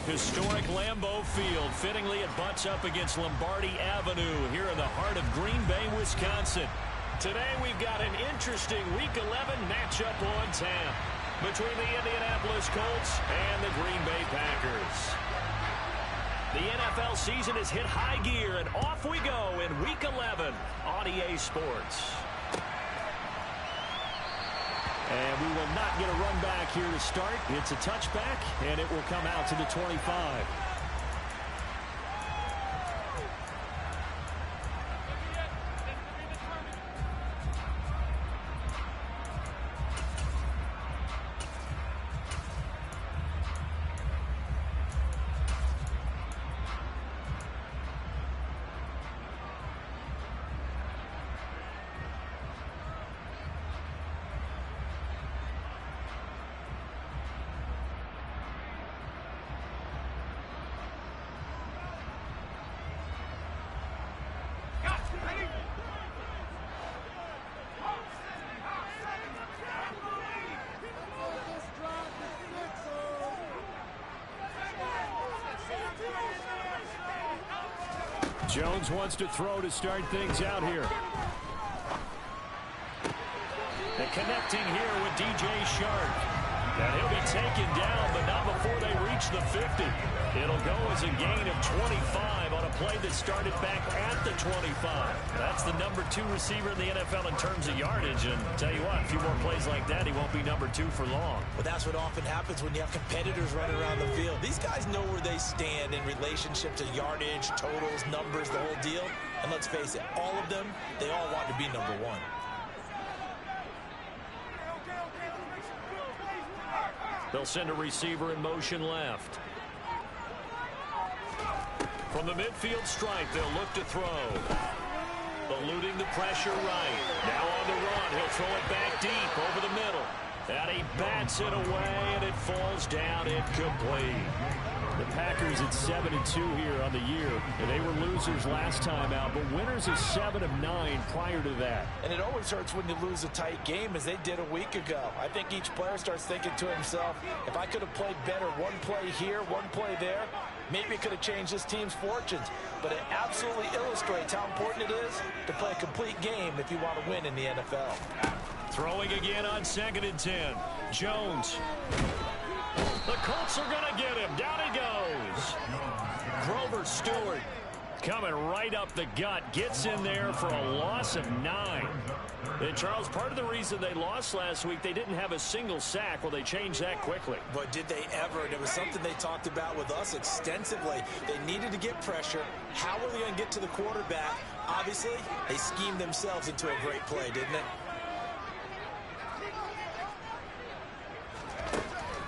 Historic Lambeau Field. Fittingly, it butts up against Lombardi Avenue here in the heart of Green Bay, Wisconsin. Today, we've got an interesting Week 11 matchup on tap between the Indianapolis Colts and the Green Bay Packers. The NFL season has hit high gear, and off we go in Week 11 on EA Sports. And we will not get a run back here to start. It's a touchback, and it will come out to the 25. Jones wants to throw to start things out here. The connecting here with DJ Shark. And he'll be taken down, but not before they reach the 50. It'll go as a gain of 25 on a play that started back at the 25. That's the number 2 receiver in the NFL in terms of yardage. And tell you what, a few more plays like that, he won't be number 2 for long. Well, that's what often happens when you have competitors running around the field. These guys know where they stand in relationship to yardage, totals, numbers, the whole deal. And let's face it, all of them, they all want to be number 1. They'll send a receiver in motion left. From the midfield stripe, they'll look to throw. Eluding the pressure right. Now on the run, he'll throw it back deep over the middle. And he bats it away, and it falls down incomplete. The Packers at 7-2 here on the year. And they were losers last time out, but winners of 7 of 9 prior to that. And it always hurts when you lose a tight game, as they did a week ago. I think each player starts thinking to himself, if I could have played better one play here, one play there, maybe it could have changed this team's fortunes. But it absolutely illustrates how important it is to play a complete game if you want to win in the NFL. Throwing again on 2nd and 10. Jones. The Colts are going to get him. Down he goes. Grover Stewart coming right up the gut. Gets in there for a loss of 9. And, Charles, part of the reason they lost last week, they didn't have a single sack. Well, they changed that quickly. But did they ever? And it was something they talked about with us extensively. They needed to get pressure. How were they going to get to the quarterback? Obviously, they schemed themselves into a great play, didn't it?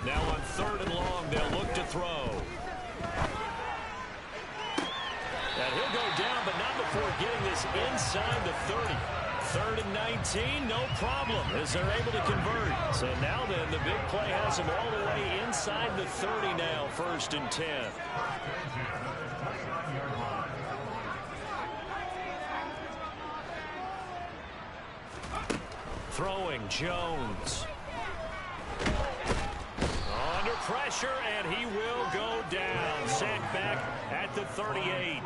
Now on 3rd and long, they'll look to throw. And he'll go down, but not before getting this inside the 30. 3rd and 19, no problem, as they're able to convert. So now then, the big play has them all the way inside the 30 now, 1st and 10. Throwing, Jones. Under pressure, and he will go down. Sacked back at the 38.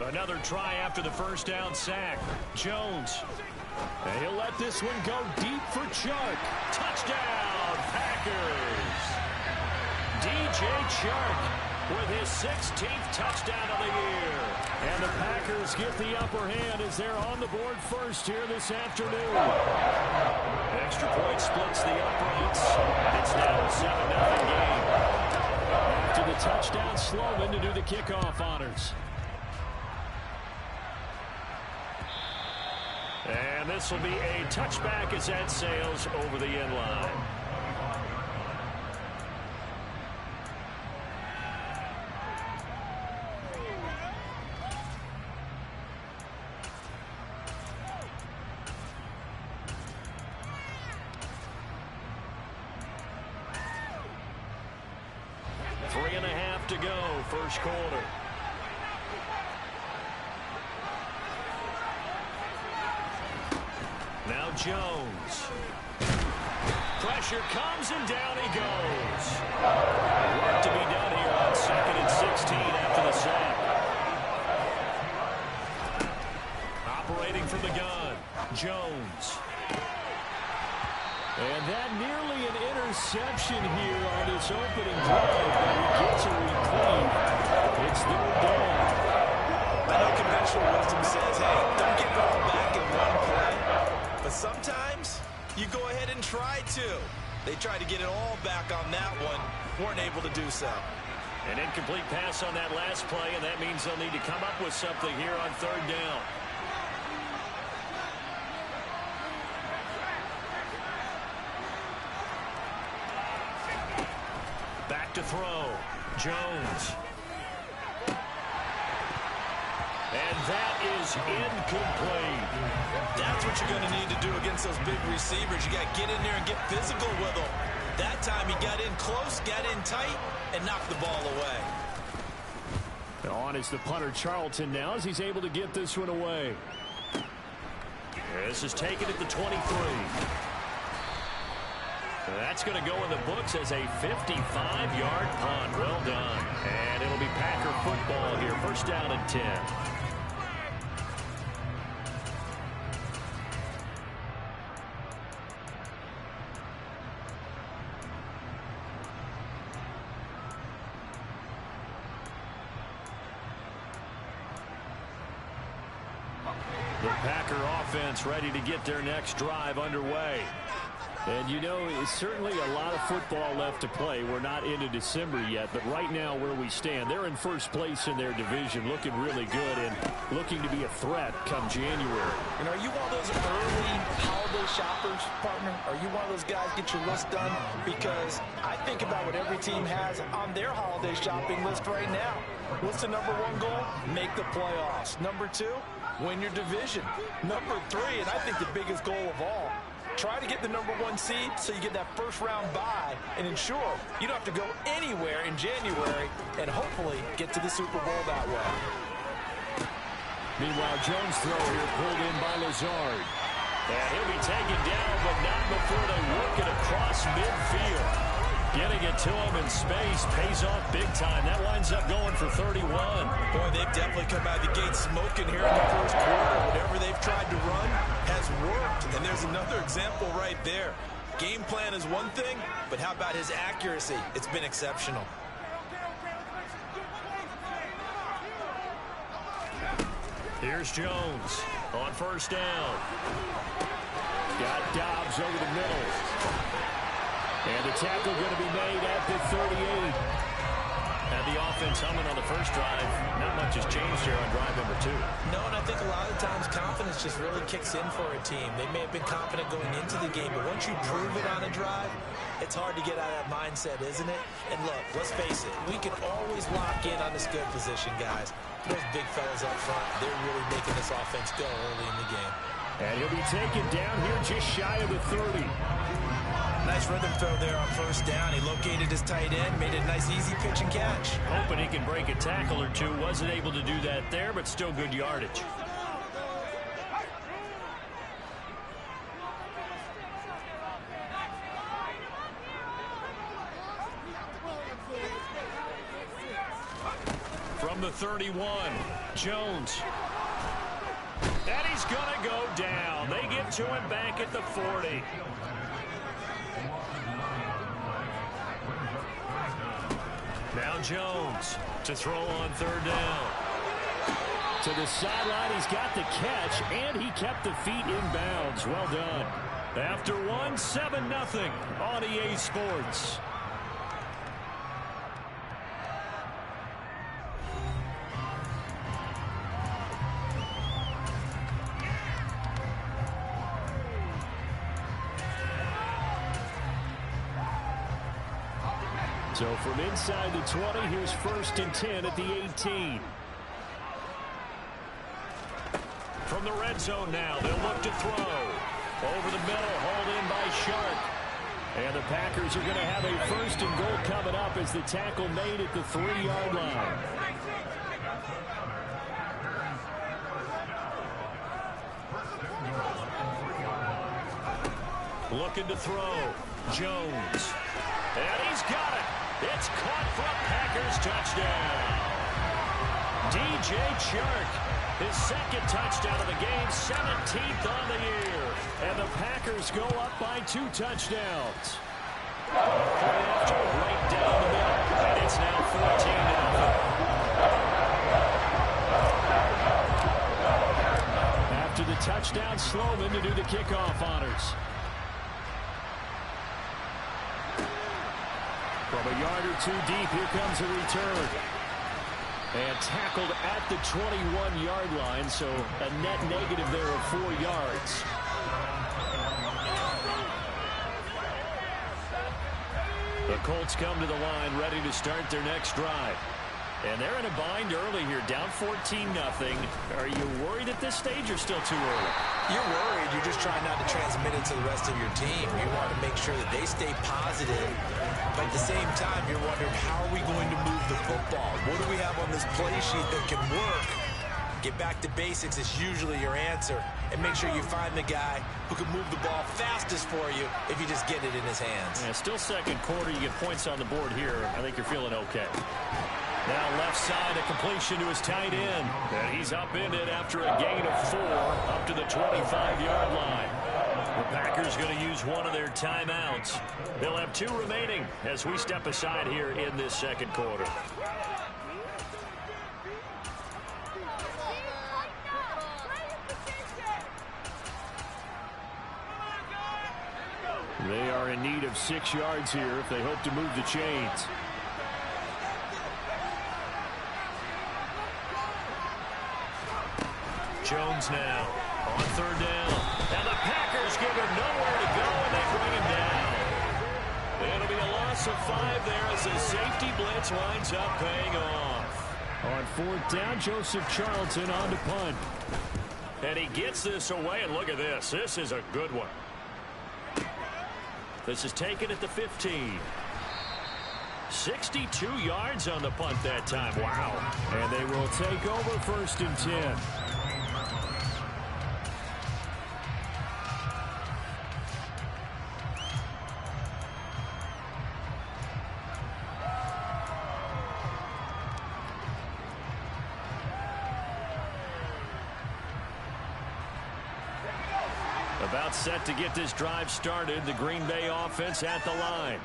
Another try after the first down sack. Jones. And he'll let this one go deep for Chark. Touchdown, Packers. DJ Chark with his 16th touchdown of the year. And the Packers get the upper hand as they're on the board first here this afternoon. Extra point splits the uprights. It's now a 7-0 game. After the touchdown, Sloman to do the kickoff honors. And this will be a touchback as that sails over the end line. To go, first quarter. Jones. Pressure comes, and down he goes. Work to be done here on 2nd and 16 after the sack. Operating from the gun, Jones. And that nearly an interception here on this opening drive, but he gets a reprieve. It's 3rd down. I know conventional wisdom says, hey, don't give it all back in one play. But sometimes you go ahead and try to. They tried to get it all back on that one. Weren't able to do so. An incomplete pass on that last play, and that means they'll need to come up with something here on 3rd down. Back to throw. Jones. And that is incomplete. That's what you're going to need to do against those big receivers. You got to get in there and get physical with them. That time he got in close, got in tight, and knocked the ball away. On is the punter, Charlton, now as he's able to get this one away. This is taken at the 23. That's going to go in the books as a 55-yard punt. Well done. And it'll be Packer football here. 1st down and 10. The Packer offense ready to get their next drive underway. And, you know, it's certainly a lot of football left to play. We're not into December yet, but right now where we stand, they're in 1st place in their division, looking really good and looking to be a threat come January. And are you one of those early holiday shoppers, partner? Are you one of those guys get your list done? Because I think about what every team has on their holiday shopping list right now. What's the number 1 goal? Make the playoffs. Number 2, win your division. Number 3, and I think the biggest goal of all, try to get the number 1 seed so you get that 1st round bye and ensure you don't have to go anywhere in January and hopefully get to the Super Bowl that way. Meanwhile, Jones' throw here pulled in by Lazard. And he'll be taken down, but not before they work it across midfield. Getting it to him in space pays off big time. That winds up going for 31. Boy, they've definitely come out of the gate smoking here in the 1st quarter. Whatever they've tried to run has worked. And there's another example right there. Game plan is one thing, but how about his accuracy? It's been exceptional. Here's Jones on 1st down. Got Dobbs over the middle. And the tackle going to be made at the 38. And the offense humming on the 1st drive. Not much has changed here on drive number 2. No, and I think a lot of times confidence just really kicks in for a team. They may have been confident going into the game, but once you prove it on a drive, it's hard to get out of that mindset, isn't it? And look, let's face it, we can always lock in on this good position, guys. Those big fellas up front, they're really making this offense go early in the game. And he'll be taken down here just shy of the 30. Nice rhythm throw there on 1st down. He located his tight end, made it a nice easy pitch and catch. Hoping he can break a tackle or two. Wasn't able to do that there, but still good yardage. From the 31, Jones. And he's going to go down. They get to him back at the 40. Now Jones to throw on 3rd down. To the sideline, he's got the catch, and he kept the feet in bounds. Well done. After 1, 7-0 on EA Sports. So from inside the 20, here's 1st and 10 at the 18. From the red zone now, they'll look to throw. Over the middle, hauled in by Sharp. And the Packers are going to have a 1st and goal coming up as the tackle made at the 3-yard line. Looking to throw. Jones. And he's got it. It's caught for a Packers touchdown. DJ Chark, his second touchdown of the game, 17th on the year. And the Packers go up by 2 touchdowns. Right down the middle, and it's now 14-0. After the touchdown, Sloman to do the kickoff honors. From a yard or 2 deep, here comes a return. And tackled at the 21-yard line, so a net negative there of 4 yards. The Colts come to the line ready to start their next drive. And they're in a bind early here, down 14-0. Are you worried at this stage or still too early? You're worried. You're just trying not to transmit it to the rest of your team. You want to make sure that they stay positive. But at the same time, you're wondering, how are we going to move the football? What do we have on this play sheet that can work? Get back to basics is usually your answer. And make sure you find the guy who can move the ball fastest for you if you just get it in his hands. Yeah, still second quarter. You get points on the board here. I think you're feeling okay. Now left side, a completion to his tight end. And he's up in it after a gain of 4 up to the 25-yard line. The Packers going to use one of their timeouts. They'll have 2 remaining as we step aside here in this second quarter. They are in need of 6 yards here if they hope to move the chains. Jones now on 3rd down. And the Packers give him nowhere to go, and they bring him down. It'll be a loss of 5 there as the safety blitz winds up paying off. On 4th down, Joseph Charlton on to punt. And he gets this away, and look at this. This is a good one. This is taken at the 15. 62 yards on the punt that time. Wow. And they will take over 1st and 10. About set to get this drive started. The Green Bay offense at the line.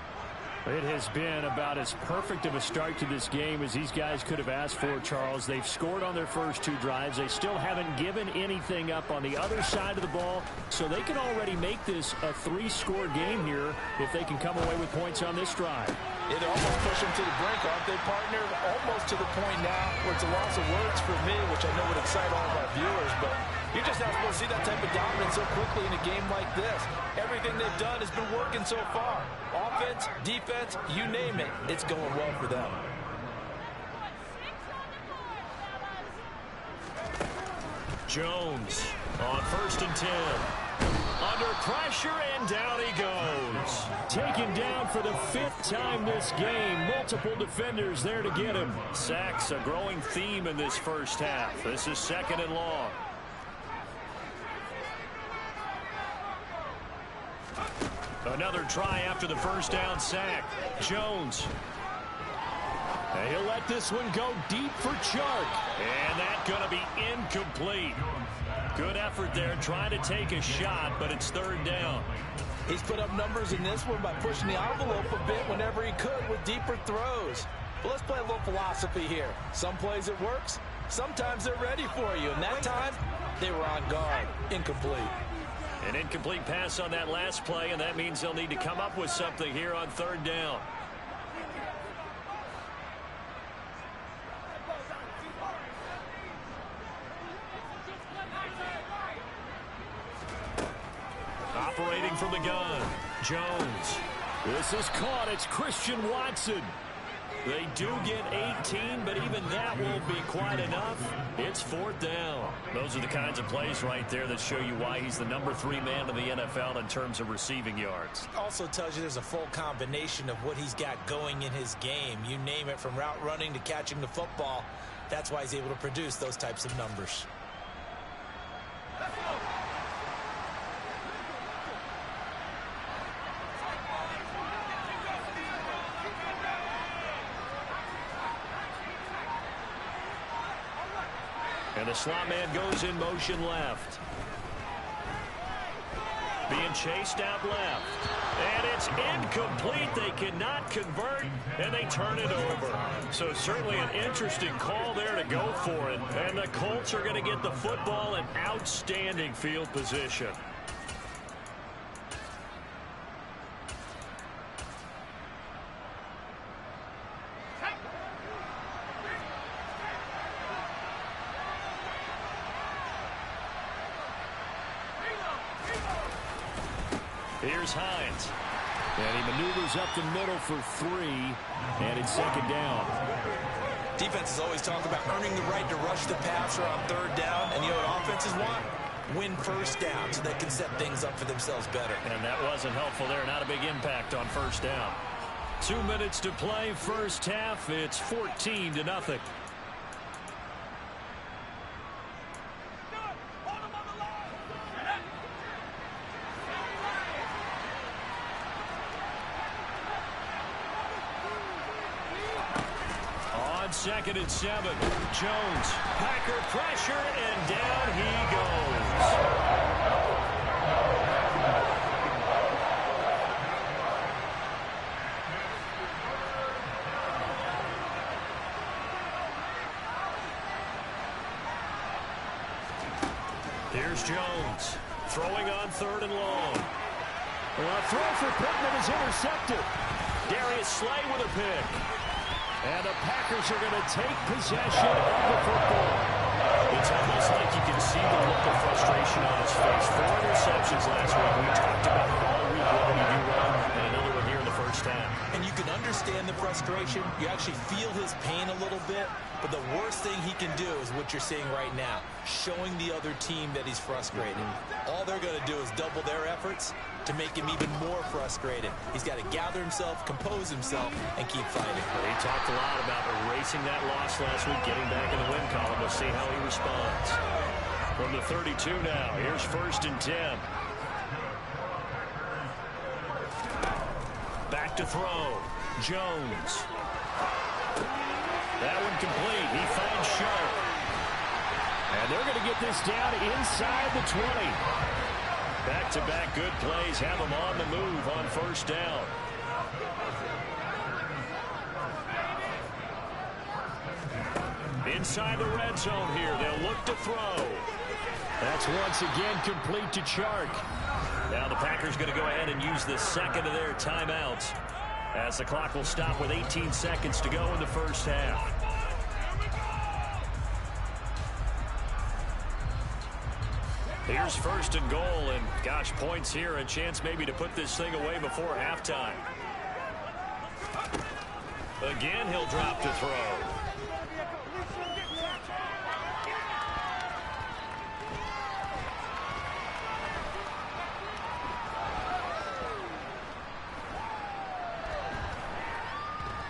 It has been about as perfect of a start to this game as these guys could have asked for, Charles. They've scored on their first 2 drives. They still haven't given anything up on the other side of the ball, so they can already make this a 3-score game here if they can come away with points on this drive. It almost pushed them to the brink, aren't they, partner? Almost to the point now where it's a loss of words for me, which I know would excite all of our viewers, but you're just not supposed to see that type of dominance so quickly in a game like this. Everything they've done has been working so far. Offense, defense, you name it, it's going well for them. Jones on 1st and 10. Under pressure, and down he goes. Taken down for the 5th time this game. Multiple defenders there to get him. Sacks, a growing theme in this first half. This is 2nd and long. Another try after the first down sack. Jones. And he'll let this one go deep for Chark. And that's going to be incomplete. Good effort there, trying to take a shot, but it's 3rd down. He's put up numbers in this one by pushing the envelope a bit whenever he could with deeper throws. But let's play a little philosophy here. Some plays it works, sometimes they're ready for you. And that time, they were on guard. Incomplete. An incomplete pass on that last play, and that means they'll need to come up with something here on 3rd down. Operating from the gun, Jones. This is caught. It's Christian Watson. They do get 18, but even that won't be quite enough. It's 4th down. Those are the kinds of plays right there that show you why he's the number 3 man in the NFL in terms of receiving yards. Also tells you there's a full combination of what he's got going in his game. You name it, from route running to catching the football. That's why he's able to produce those types of numbers. And the slot man goes in motion left. Being chased out left. And it's incomplete. They cannot convert, and they turn it over. So certainly an interesting call there to go for it. And the Colts are going to get the football in outstanding field position. Here's Hines. And he maneuvers up the middle for 3, and it's second down. Defenses always talk about earning the right to rush the passer on third down, and you know what offenses want? Win first down so they can set things up for themselves better. And that wasn't helpful there. Not a big impact on first down. 2 minutes to play, first half. It's 14-0. Second and 7. Jones. Packer pressure, and down he goes. Here's Jones. Throwing on 3rd and long. A throw for Pittman is intercepted. Darius Slay with a pick. And the Packers are going to take possession of the football. It's almost like you can see the look of frustration on his face. 4 interceptions last week. We talked about all week what he do wrong, and another one here in the first half. And you can understand the frustration. You actually feel his pain a little bit. But the worst thing he can do is what you're seeing right now, showing the other team that he's frustrated. All they're going to do is double their efforts to make him even more frustrated. He's got to gather himself, compose himself, and keep fighting. Well, he talked a lot about erasing that loss last week, getting back in the win column. We'll see how he responds. From the 32 now, here's 1st and 10. Back to throw. Jones. That one complete. He finds Sharp. And they're going to get this down inside the 20. Back-to-back good plays have them on the move on first down. Inside the red zone here. They'll look to throw. That's once again complete to Chark. Now the Packers going to go ahead and use the second of their timeouts, as the clock will stop with 18 seconds to go in the first half. Here's 1st and goal, and gosh, points here, a chance maybe to put this thing away before halftime. Again, he'll drop to throw.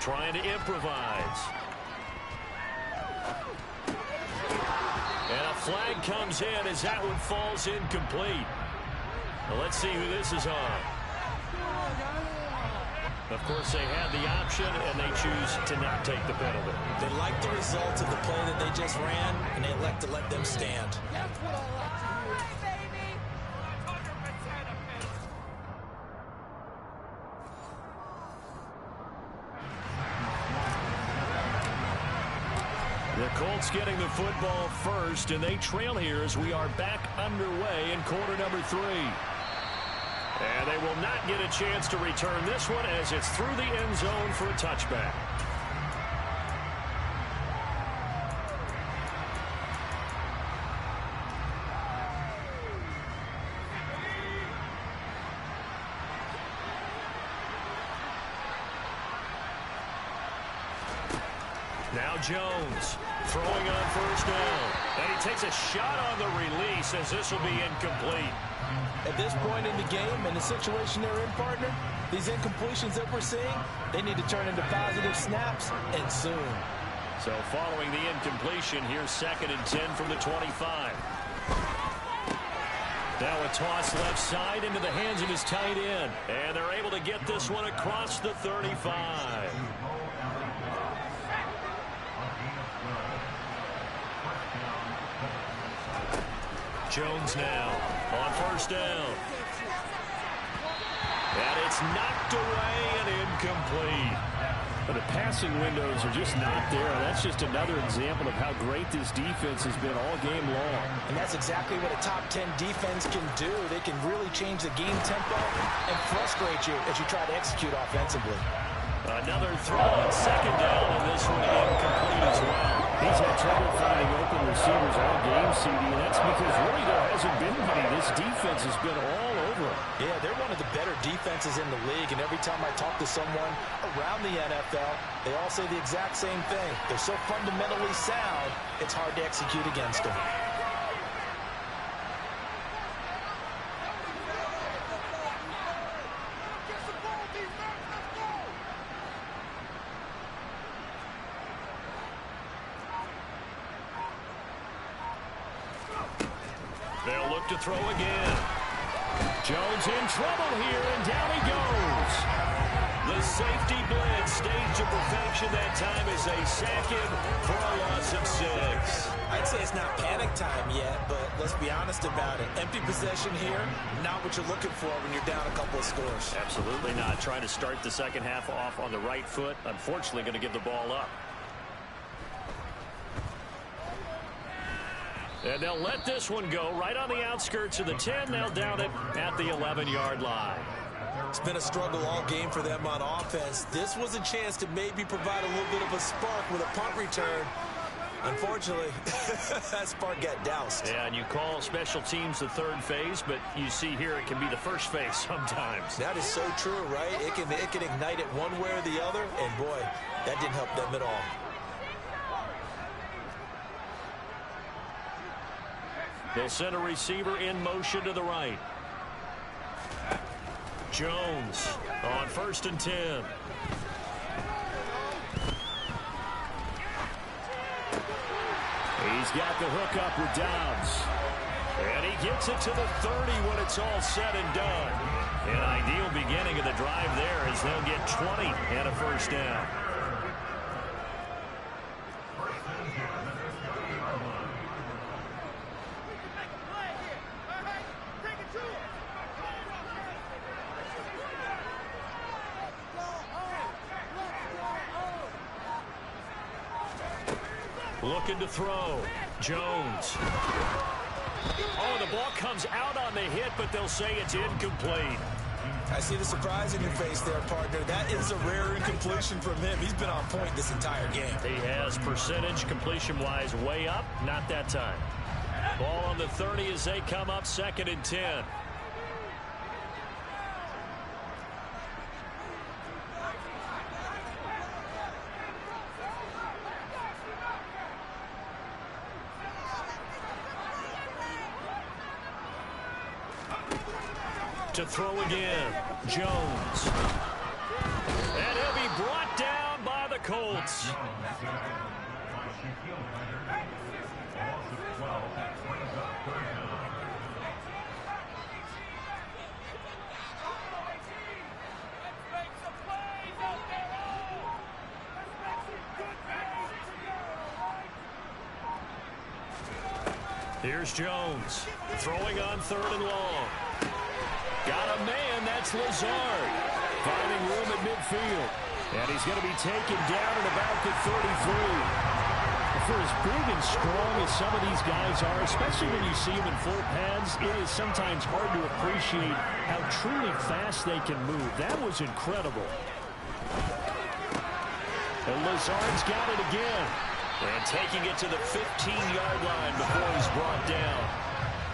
Trying to improvise. And a flag comes in as that one falls incomplete. Well, let's see who this is on. Of course, they had the option, and they choose to not take the penalty. They like the results of the play that they just ran, and they elect to let them stand. That's what I like to hear, baby. 100%. The Colts getting the football first, and they trail here as we are back underway in quarter number 3. And they will not get a chance to return this one as it's through the end zone for a touchback. Now Jones throwing on first down. And he takes a shot on the release as this will be incomplete. At this point in the game and the situation they're in, partner, these incompletions that we're seeing, they need to turn into positive snaps, and soon. So following the incompletion, here's 2nd and 10 from the 25. Now a toss left side into the hands of his tight end. And they're able to get this one across the 35. Jones now on first down. And it's knocked away and incomplete. But the passing windows are just not there. That's just another example of how great this defense has been all game long. And that's exactly what a top 10 defense can do. They can really change the game tempo and frustrate you as you try to execute offensively. Another throw on second down, and this one incomplete as well. He's had trouble finding open receivers all game, CD, and that's because really there hasn't been many. This defense has been all over him. Yeah, they're one of the better defenses in the league, and every time I talk to someone around the NFL, they all say the exact same thing. They're so fundamentally sound, it's hard to execute against them. They'll look to throw again. Jones in trouble here, and down he goes. The safety blitz staged to perfection that time as they sack him for a loss of 6. I'd say it's not panic time yet, but let's be honest about it. Empty possession here, not what you're looking for when you're down a couple of scores. Absolutely not. Trying to start the second half off on the right foot. Unfortunately, going to give the ball up. And they'll let this one go right on the outskirts of the 10. They'll down it at the 11-yard line. It's been a struggle all game for them on offense. This was a chance to maybe provide a little bit of a spark with a punt return. Unfortunately, that spark got doused. Yeah, and you call special teams the third phase, but you see here it can be the first phase sometimes. That is so true, right? It can ignite it one way or the other, and boy, that didn't help them at all. They'll send a receiver in motion to the right. Jones on 1st and 10. He's got the hook up with Dobbs. And he gets it to the 30 when it's all said and done. An ideal beginning of the drive there as they'll get 20 and a first down. Looking to throw. Jones. Oh, the ball comes out on the hit, but they'll say it's incomplete. I see the surprise in your face there, partner. That is a rare incompletion from him. He's been on point this entire game. He has percentage completion-wise way up. Not that time. Ball on the 30 as they come up 2nd and 10. To throw again, Jones. And he'll be brought down by the Colts. Here's Jones, throwing on 3rd and long. Got a man, that's Lazard. Finding room at midfield. And he's going to be taken down at about the 33. For as big and strong as some of these guys are, especially when you see them in full pads, it is sometimes hard to appreciate how truly fast they can move. That was incredible. And Lazard's got it again. And taking it to the 15-yard line before he's brought down.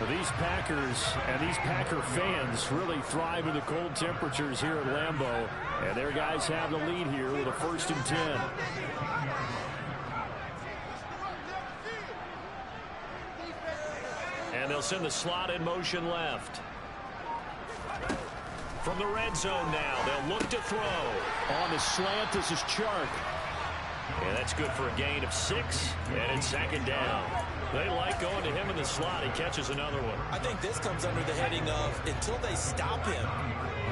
These Packers and these Packer fans really thrive in the cold temperatures here at Lambeau. And their guys have the lead here with a 1st and 10. And they'll send the slot in motion left. From the red zone now, they'll look to throw. On the slant, this is Chark. And that's good for a gain of 6. And it's 2nd down. They like going to him in the slot. He catches another one. I think this comes under the heading of until they stop him,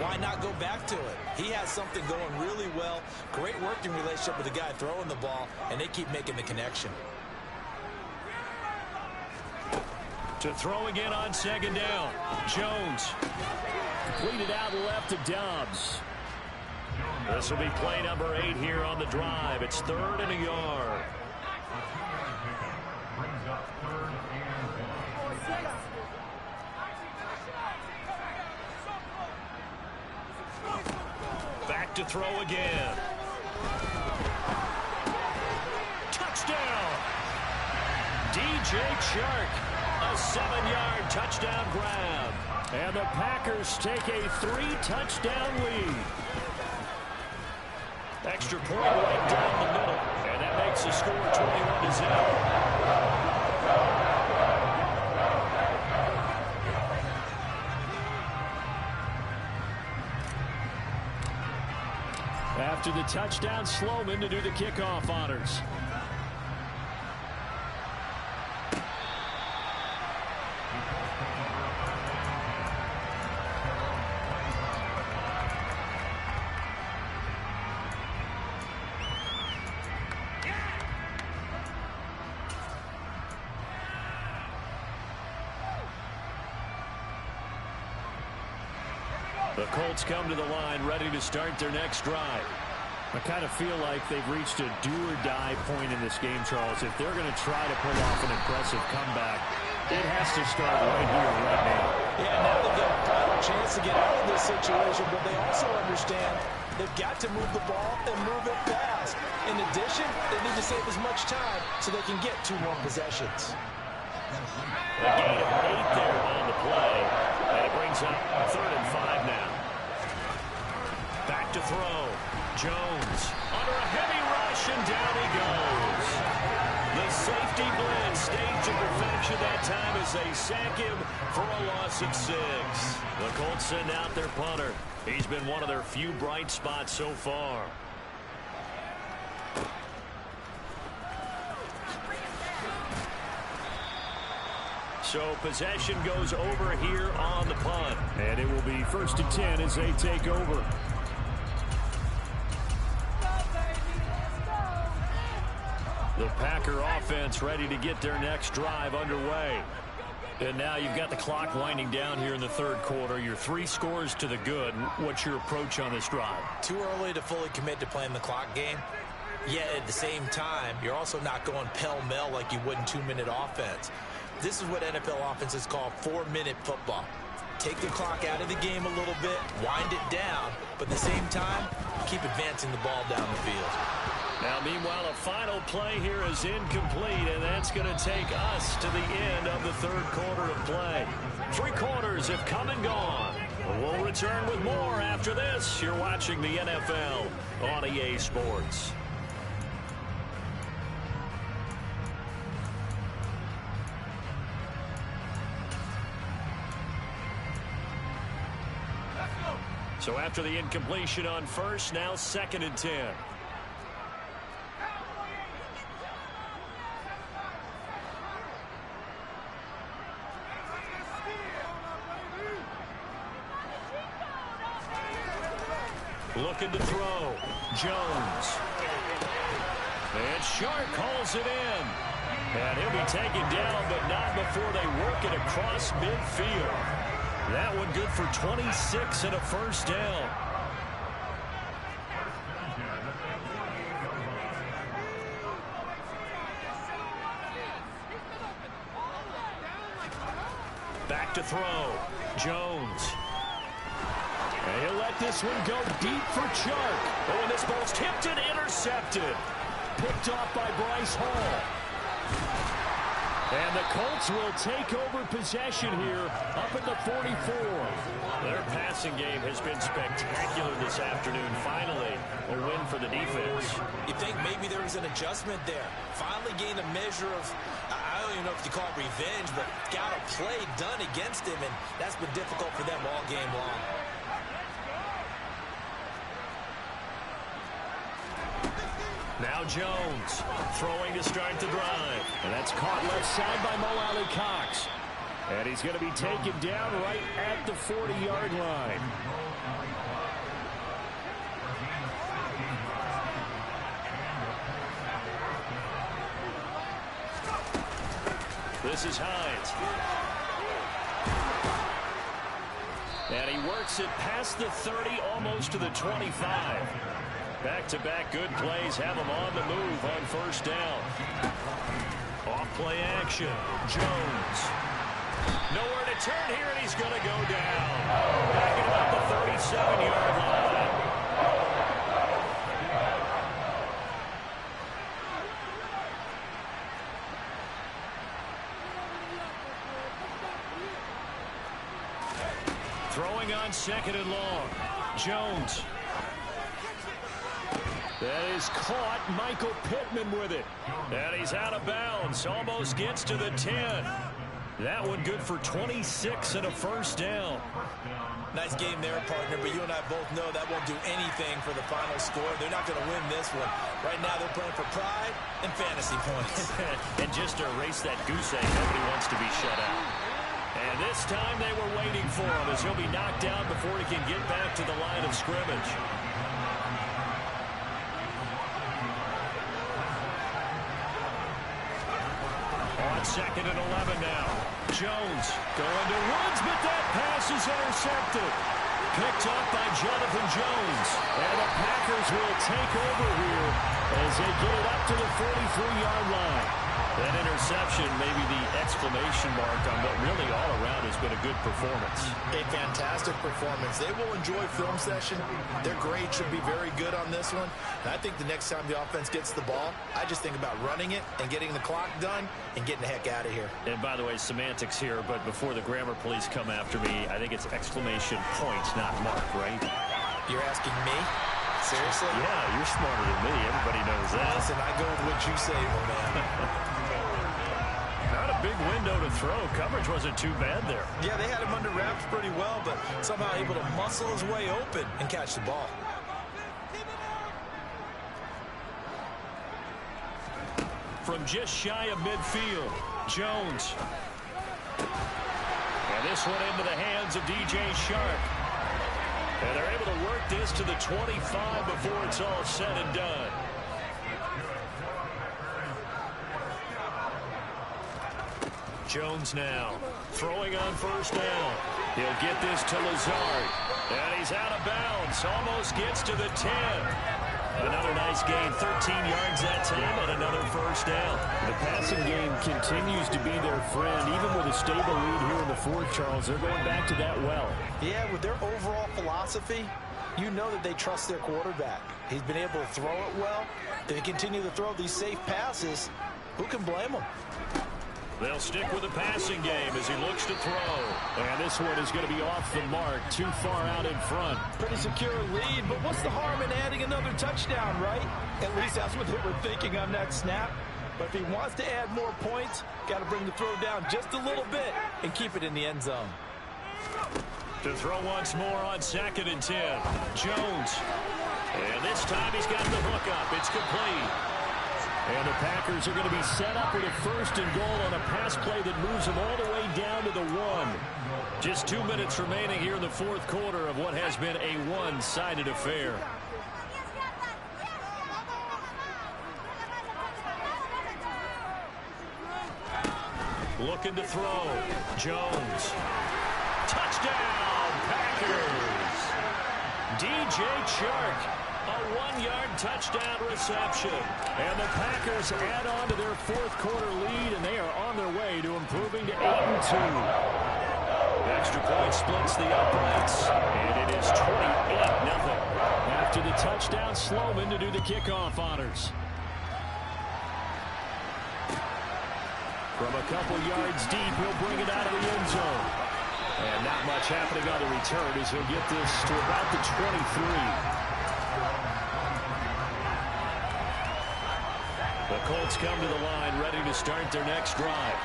why not go back to it? He has something going really well. Great working relationship with the guy throwing the ball, and they keep making the connection. To throw again on second down. Jones. Completed out left to Dobbs. This will be play number 8 here on the drive. It's 3rd and a yard. Back to throw again. Touchdown. DJ Chark. A 7-yard touchdown grab. And the Packers take a 3-touchdown lead. Extra point right down the middle. And that makes the score 21-0. After the touchdown, Sloman to do the kickoff honors. The Colts come to the line ready to start their next drive. I kind of feel like they've reached a do-or-die point in this game, Charles. If they're going to try to pull off an impressive comeback, it has to start right here, right now. Yeah, now they've got a final chance to get out of this situation, but they also understand they've got to move the ball and move it fast. In addition, they need to save as much time so they can get 2 more possessions. A gain of 8 there on the play, and it brings up 3rd and 5 now. Back to throw. Jones under a heavy rush, and down he goes. The safety blitz staged to perfection that time as they sack him for a loss of 6. The Colts send out their punter. He's been one of their few bright spots so far. So possession goes over here on the punt. And it will be 1st and 10 as they take over. The Packer offense ready to get their next drive underway. And now you've got the clock winding down here in the 3rd quarter. You're 3 scores to the good. What's your approach on this drive? Too early to fully commit to playing the clock game. Yet at the same time, you're also not going pell-mell like you would in 2-minute offense. This is what NFL offenses call 4-minute football. Take the clock out of the game a little bit, wind it down, but at the same time, keep advancing the ball down the field. Now, meanwhile, a final play here is incomplete, and that's going to take us to the end of the 3rd quarter of play. 3 quarters have come and gone. We'll return with more after this. You're watching the NFL on EA Sports. So after the incompletion on first, now 2nd and 10. Looking to throw. Jones. And Shark calls it in. And he'll be taken down, but not before they work it across midfield. That one good for 26 and a 1st down. Back to throw. Jones. And he'll let this one go deep for Chark. Oh, and this ball's tipped and intercepted. Picked off by Bryce Hall. And the Colts will take over possession here up at the 44. Their passing game has been spectacular this afternoon. Finally, a win for the defense. You think maybe there was an adjustment there. Finally gained a measure of, I don't even know if you call it revenge, but got a play done against him, and that's been difficult for them all game long. Now Jones throwing to start the drive. And that's caught left side by Mo Alley-Cox. And he's going to be taken down right at the 40-yard line. This is Hines. And he works it past the 30, almost to the 25. Back-to-back good plays have him on the move on first down. Off-play action. Jones. Nowhere to turn here, and he's going to go down. Back at about the 37-yard line. Throwing on second and long. Jones. That is caught. Michael Pittman with it. And he's out of bounds. Almost gets to the 10. That one good for 26 and a first down. Nice game there, partner, but you and I both know that won't do anything for the final score. They're not going to win this one. Right now they're playing for pride and fantasy points. And just to erase that goose egg, nobody wants to be shut out. And this time they were waiting for him as he'll be knocked down before he can get back to the line of scrimmage. On second and 11 now. Jones going to Woods, but that pass is intercepted. Picked up by Jonathan Jones. And the Packers will take over here as they get it up to the 43-yard line. That interception may be the exclamation mark on what really all around has been a good performance. A fantastic performance. They will enjoy film session. Their grade should be very good on this one. And I think the next time the offense gets the ball, I just think about running it and getting the clock done and getting the heck out of here. And by the way, semantics here, but before the grammar police come after me, I think it's exclamation points, not mark, right? You're asking me? Seriously? Yeah, you're smarter than me. Everybody knows that. Listen, I go with what you say, my man. Not a big window to throw. Coverage wasn't too bad there. Yeah, they had him under wraps pretty well, but somehow able to muscle his way open and catch the ball. From just shy of midfield, Jones. And this one into the hands of DJ Shark. And they're able to work this to the 25 before it's all said and done. Jones now throwing on first down. He'll get this to Lazard. And he's out of bounds. Almost gets to the 10. Another nice gain, 13 yards that time, and another first down. The passing game continues to be their friend. Even with a stable lead here in the fourth, Charles, they're going back to that well. Yeah, with their overall philosophy, you know that they trust their quarterback. He's been able to throw it well. They continue to throw these safe passes. Who can blame them? They'll stick with the passing game as he looks to throw. And this one is going to be off the mark, too far out in front. Pretty secure lead, but what's the harm in adding another touchdown, right? At least that's what they were thinking on that snap. But if he wants to add more points, got to bring the throw down just a little bit and keep it in the end zone. To throw once more on second and 10. Jones. And this time he's got the hook up. It's complete. And the Packers are going to be set up with a first and goal on a pass play that moves them all the way down to the 1. Just 2 minutes remaining here in the fourth quarter of what has been a one-sided affair. Looking to throw. Jones. Touchdown, Packers. DJ Chark. A 1-yard touchdown reception. And the Packers add on to their fourth quarter lead, and they are on their way to improving to 8-2. Extra point splits the uprights, and it is 28-0. After the touchdown, Sloman to do the kickoff honors. From a couple yards deep, he'll bring it out of the end zone. And not much happening on the return as he'll get this to about the 23. The Colts come to the line ready to start their next drive.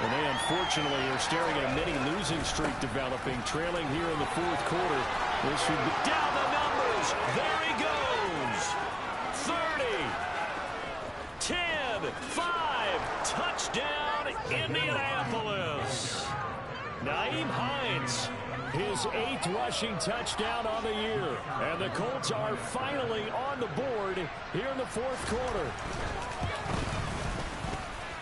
And they unfortunately are staring at a mini losing streak developing, trailing here in the fourth quarter. This should be down the numbers. There he goes. 30, 10, 5, touchdown Indianapolis. Nyheim Hines, his 8th rushing touchdown on the year. And the Colts are finally on the board here in the fourth quarter.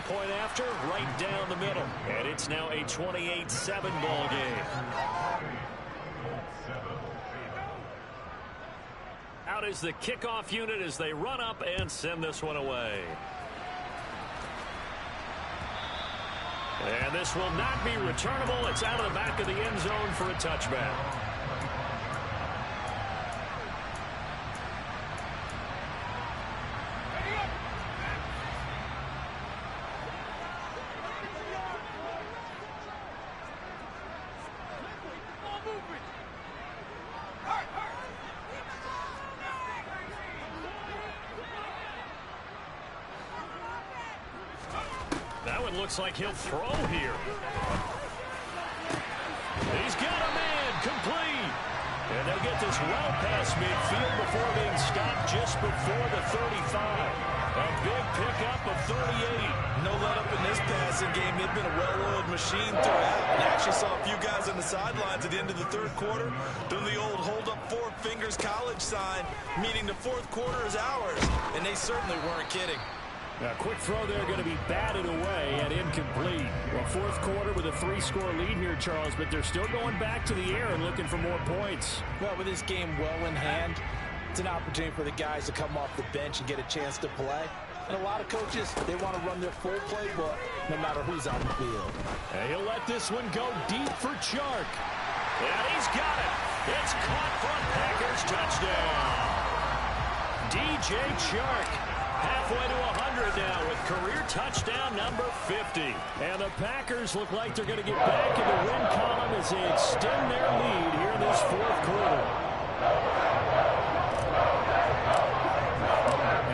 Point after. after, right down the middle. And it's now a 28-7 ball game. Out is the kickoff unit as they run up and send this one away. And this will not be returnable. It's out of the back of the end zone for a touchback. Looks like he'll throw here. He's got a man complete. And they'll get this well past midfield before being stopped just before the 35. A big pickup of 38. No let up in this passing game. They've been a well-oiled machine throughout. And I actually saw a few guys on the sidelines at the end of the third quarter doing the old hold up 4 fingers college sign, meaning the fourth quarter is ours. And they certainly weren't kidding. A quick throw there going to be batted away and incomplete. Well, fourth quarter with a 3-score lead here, Charles, but they're still going back to the air and looking for more points. Well, with this game well in hand, it's an opportunity for the guys to come off the bench and get a chance to play. And a lot of coaches, they want to run their full playbook no matter who's on the field. And he'll let this one go deep for Chark. And he's got it. It's caught for a Packers touchdown. DJ Chark. Halfway to 100 now with career touchdown number 50. And the Packers look like they're going to get back in the win column as they extend their lead here in this fourth quarter.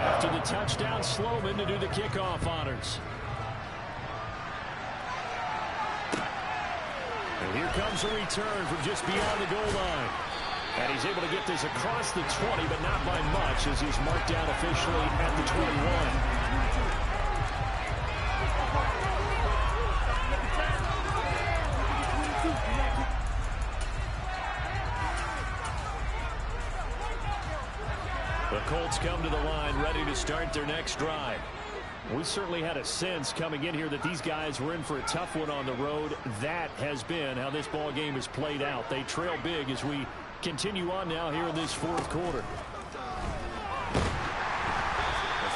After the touchdown, Sloman to do the kickoff honors. And here comes a return from just beyond the goal line. And he's able to get this across the 20, but not by much as he's marked down officially at the 21. The Colts come to the line ready to start their next drive. We certainly had a sense coming in here that these guys were in for a tough one on the road. That has been how this ball game has played out. They trail big as we continue on now here in this fourth quarter.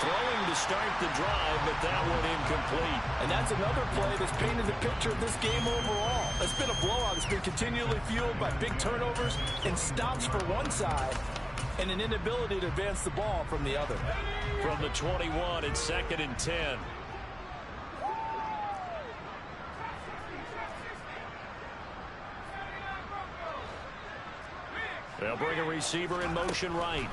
Throwing to start the drive, but that one incomplete. And that's another play that's painted the picture of this game overall. It's been a blowout. It's been continually fueled by big turnovers and stops for one side and an inability to advance the ball from the other. From the 21, it's 2nd and 10. They'll bring a receiver in motion right.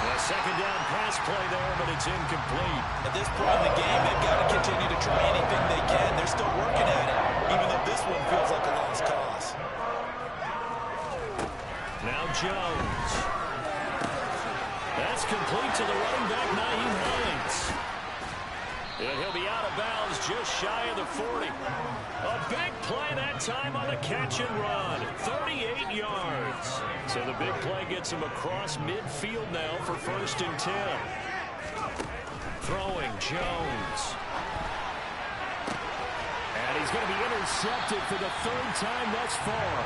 A second down pass play there, but it's incomplete. At this point in the game, they've got to continue to try anything they can. They're still working at it, even though this one feels like a lost cause. Now Jones. That's complete to the running back, Nyheim Hines. And he'll be out of bounds just shy of the 40. A big play that time on the catch and run. 38 yards. So the big play gets him across midfield now for 1st and 10. Throwing Jones. And he's going to be intercepted for the 3rd time thus far.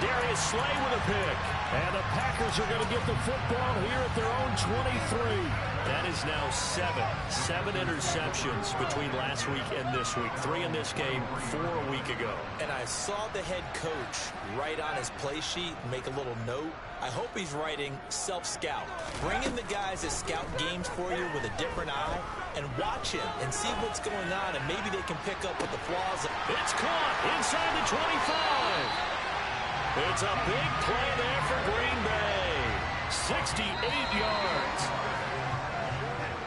Darius Slay with a pick. And the Packers are going to get the football here at their own 23. That is now 7 interceptions between last week and this week. 3 in this game, 4 a week ago. And I saw the head coach write on his play sheet, make a little note. I hope he's writing self-scout. Bring in the guys that scout games for you with a different eye and watch him and see what's going on, and maybe they can pick up with the flaws. It's caught inside the 25. It's a big play there for Green Bay. 68 yards.